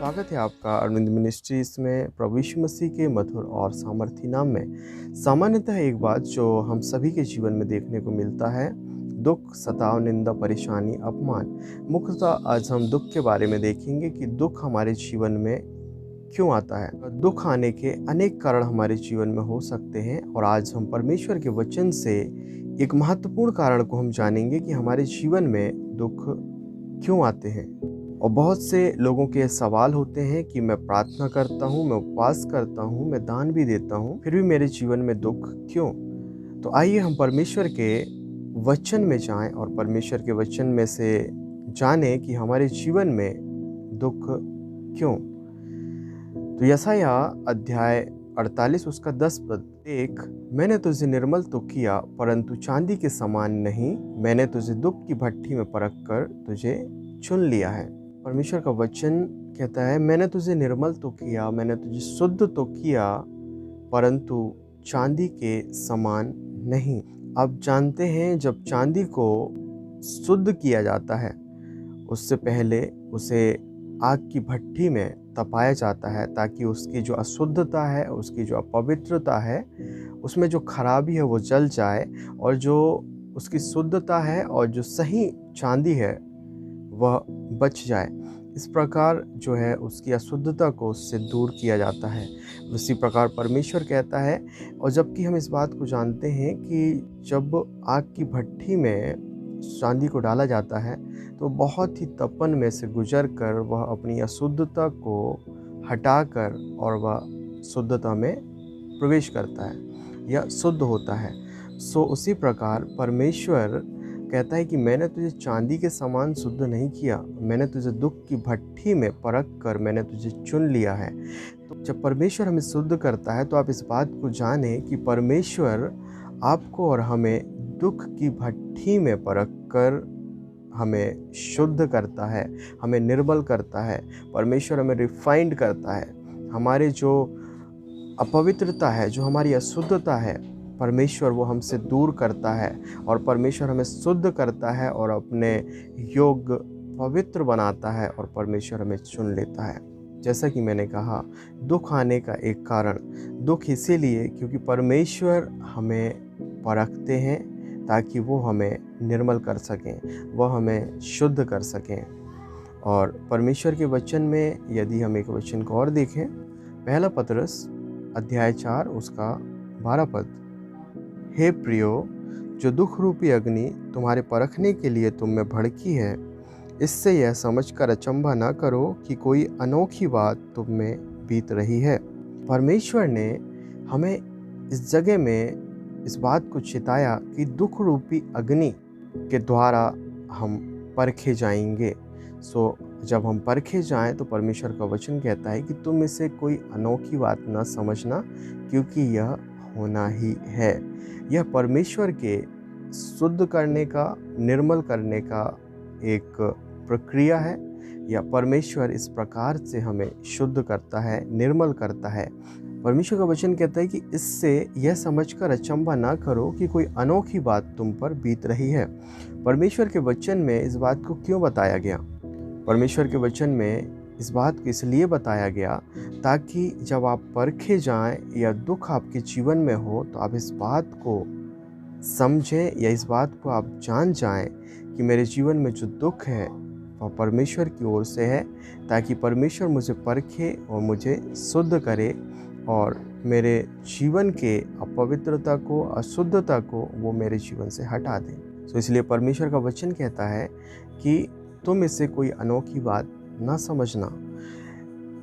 स्वागत है आपका अरविंद मिनिस्ट्रीज में प्रभु यीशु मसीह के मधुर और सामर्थी नाम में। सामान्यतः एक बात जो हम सभी के जीवन में देखने को मिलता है, दुख, सताव, निंदा, परेशानी, अपमान। मुख्यतः आज हम दुख के बारे में देखेंगे कि दुख हमारे जीवन में क्यों आता है। दुख आने के अनेक कारण हमारे जीवन में हो सकते हैं और आज हम परमेश्वर के वचन से एक महत्वपूर्ण कारण को हम जानेंगे कि हमारे जीवन में दुख क्यों आते हैं। और बहुत से लोगों के सवाल होते हैं कि मैं प्रार्थना करता हूँ, मैं उपवास करता हूँ, मैं दान भी देता हूँ, फिर भी मेरे जीवन में दुख क्यों। तो आइए हम परमेश्वर के वचन में जाएं और परमेश्वर के वचन में से जानें कि हमारे जीवन में दुख क्यों। तो यशाया अध्याय 48 उसका 10 पद, देख मैंने तुझे निर्मल तो किया परंतु चांदी के समान नहीं, मैंने तुझे दुख की भट्ठी में परख कर तुझे चुन लिया है। परमेश्वर का वचन कहता है मैंने तुझे निर्मल तो किया, मैंने तुझे शुद्ध तो किया परंतु चांदी के समान नहीं। आप जानते हैं जब चांदी को शुद्ध किया जाता है उससे पहले उसे आग की भट्ठी में तपाया जाता है ताकि उसकी जो अशुद्धता है, उसकी जो अपवित्रता है, उसमें जो खराबी है वो जल जाए और जो उसकी शुद्धता है और जो सही चांदी है वह बच जाए। इस प्रकार जो है उसकी अशुद्धता को उससे दूर किया जाता है। उसी प्रकार परमेश्वर कहता है, और जबकि हम इस बात को जानते हैं कि जब आग की भट्ठी में चांदी को डाला जाता है तो बहुत ही तपन में से गुजर कर वह अपनी अशुद्धता को हटाकर और वह शुद्धता में प्रवेश करता है या शुद्ध होता है। उसी प्रकार परमेश्वर कहता है कि मैंने तुझे चांदी के समान शुद्ध नहीं किया, मैंने तुझे दुख की भट्ठी में परख कर मैंने तुझे चुन लिया है। तो जब परमेश्वर हमें शुद्ध करता है तो आप इस बात को जानें कि परमेश्वर आपको और हमें दुख की भट्ठी में परख कर हमें शुद्ध करता है, हमें निर्मल करता है। परमेश्वर हमें रिफाइंड करता है। हमारे जो अपवित्रता है, जो हमारी अशुद्धता है, परमेश्वर वो हमसे दूर करता है और परमेश्वर हमें शुद्ध करता है और अपने योग्य पवित्र बनाता है और परमेश्वर हमें चुन लेता है। जैसा कि मैंने कहा, दुख आने का एक कारण, दुख इसीलिए क्योंकि परमेश्वर हमें परखते हैं ताकि वो हमें निर्मल कर सकें, वह हमें शुद्ध कर सकें। और परमेश्वर के वचन में यदि हम एक वचन को और देखें, पहला पतरस अध्याय 4 उसका 12 पद, हे प्रियो, जो दुख रूपी अग्नि तुम्हारे परखने के लिए तुम में भड़की है, इससे यह समझकर अचंभा न करो कि कोई अनोखी बात तुम में बीत रही है। परमेश्वर ने हमें इस जगह में इस बात को चिताया कि दुख रूपी अग्नि के द्वारा हम परखे जाएंगे। जब हम परखे जाएं तो परमेश्वर का वचन कहता है कि तुम इसे कोई अनोखी बात न समझना, क्योंकि यह होना ही है। यह परमेश्वर के शुद्ध करने का, निर्मल करने का एक प्रक्रिया है, या परमेश्वर इस प्रकार से हमें शुद्ध करता है, निर्मल करता है। परमेश्वर का वचन कहता है कि इससे यह समझकर अचंभा ना करो कि कोई अनोखी बात तुम पर बीत रही है। परमेश्वर के वचन में इस बात को क्यों बताया गया? परमेश्वर के वचन में इस बात को इसलिए बताया गया ताकि जब आप परखे जाएं या दुख आपके जीवन में हो तो आप इस बात को समझें या इस बात को आप जान जाएं कि मेरे जीवन में जो दुख है वह परमेश्वर की ओर से है, ताकि परमेश्वर मुझे परखे और मुझे शुद्ध करे और मेरे जीवन के अपवित्रता को, अशुद्धता को वो मेरे जीवन से हटा दे। इसलिए परमेश्वर का वचन कहता है कि तुम इसे कोई अनोखी बात ना समझना।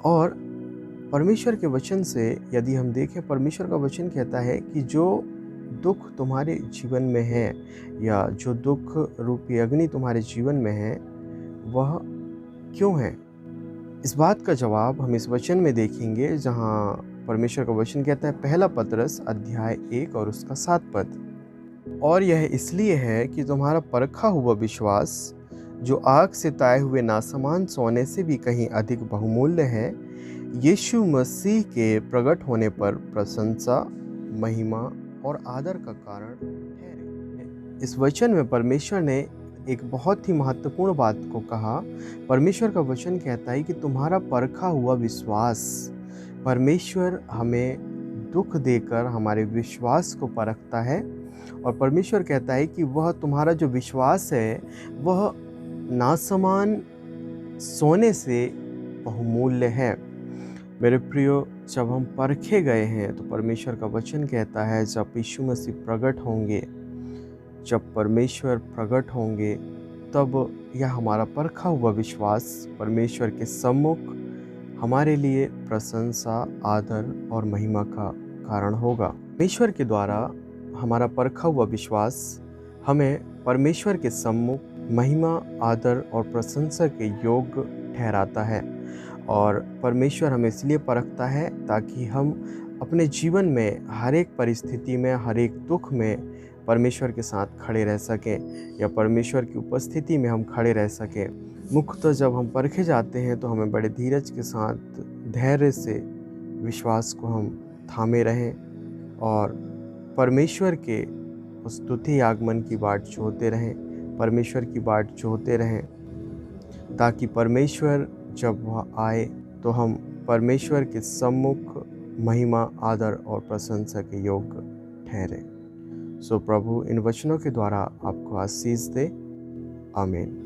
और परमेश्वर के वचन से यदि हम देखें, परमेश्वर का वचन कहता है कि जो दुख तुम्हारे जीवन में है या जो दुख रूपी अग्नि तुम्हारे जीवन में है वह क्यों है। इस बात का जवाब हम इस वचन में देखेंगे जहाँ परमेश्वर का वचन कहता है, पहला पतरस अध्याय 1 और उसका 7 पद, और यह इसलिए है कि तुम्हारा परखा हुआ विश्वास, जो आग से ताए हुए नासमान सोने से भी कहीं अधिक बहुमूल्य है, यीशु मसीह के प्रकट होने पर प्रशंसा, महिमा और आदर का कारण ठहरे। इस वचन में परमेश्वर ने एक बहुत ही महत्वपूर्ण बात को कहा। परमेश्वर का वचन कहता है कि तुम्हारा परखा हुआ विश्वास, परमेश्वर हमें दुख देकर हमारे विश्वास को परखता है और परमेश्वर कहता है कि वह तुम्हारा जो विश्वास है वह नासमान सोने से बहुमूल्य है। मेरे प्रियो, जब हम परखे गए हैं तो परमेश्वर का वचन कहता है जब यीशु मसीह प्रकट होंगे, जब परमेश्वर प्रकट होंगे, तब यह हमारा परखा हुआ विश्वास परमेश्वर के सम्मुख हमारे लिए प्रशंसा, आदर और महिमा का कारण होगा। परमेश्वर के द्वारा हमारा परखा हुआ विश्वास हमें परमेश्वर के सम्मुख महिमा, आदर और प्रशंसा के योग्य ठहराता है। और परमेश्वर हमें इसलिए परखता है ताकि हम अपने जीवन में हर एक परिस्थिति में, हर एक दुख में परमेश्वर के साथ खड़े रह सकें या परमेश्वर की उपस्थिति में हम खड़े रह सकें। मुख्यतः जब हम परखे जाते हैं तो हमें बड़े धीरज के साथ, धैर्य से विश्वास को हम थामे रहें और परमेश्वर के उस द्वितीय आगमन की बाट जोहते रहें, परमेश्वर की बाट जोहते रहें, ताकि परमेश्वर जब वह आए तो हम परमेश्वर के सम्मुख महिमा, आदर और प्रशंसा के योग्य ठहरें। सो प्रभु इन वचनों के द्वारा आपको आशीष दे। आमीन।